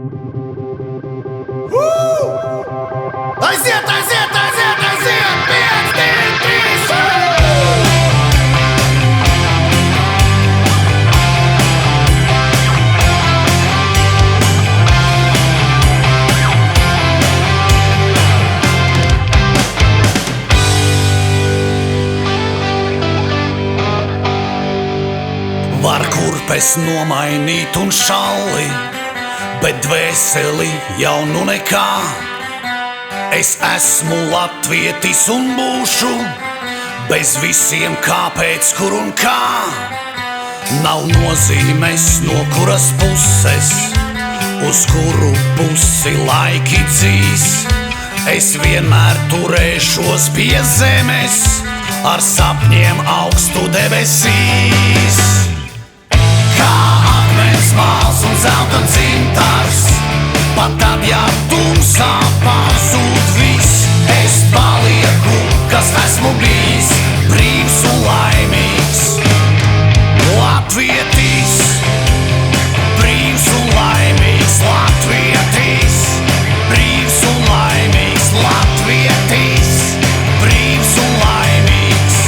Aiziet, aiziet, aiziet, aiziet! 5, 4, 3, 6! Var kurpes nomainīt un šalli, bet dvēseli jau nu nekā. Es esmu latvietis un būšu bez visiem kāpēc, kur un kā. Nav nozīmes no kuras puses, uz kuru pusi laiki dzīs. Es vienmēr turēšos pie zemes, ar sapņiem augstu debesīs. Kā akmens māls un zelta dzintars, pat tad, ja tumsā pazūd viss, es palieku, kas esmu bijis, brīvs un laimīgs. Latvietis, brīvs un laimīgs, latvietis, brīvs un laimīgs, latvietis, brīvs un laimīgs.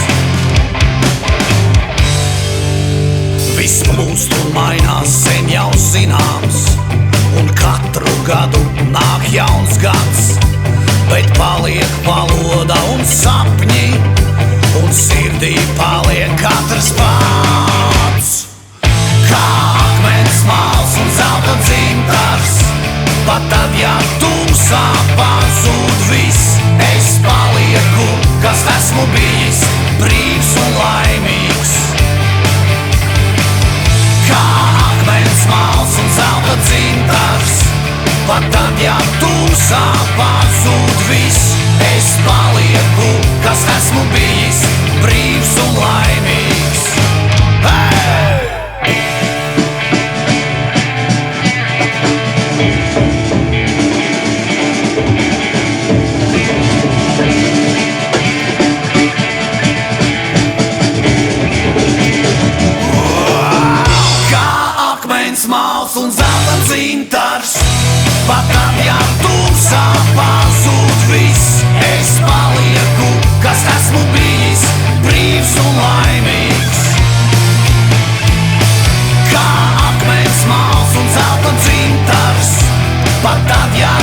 Viss plūst un mainās, sen jau zināms, un katru gadu nāk jauns gads, bet paliek valoda un sapņi, un sirdī paliek katrs pats. Kā akmens māls un zelta dzintars, pat tad, ja tumsā pazūd viss, es palieku, kas esmu bijis, brīvs un laimīgs. Kā akmens māls un zelta dzintars, pat tad, ja tumsā pazūd viss, es palieku, kas esmu bijis, brīvs un laimīgs. Hey! Kā akmens māls un zelta dzintars, pat tad, ja tumsā pazūd viss, es palieku, kas esmu bijis, brīvs un laimīgs. Kā akmens māls un zelta dzintars, pat tad, ja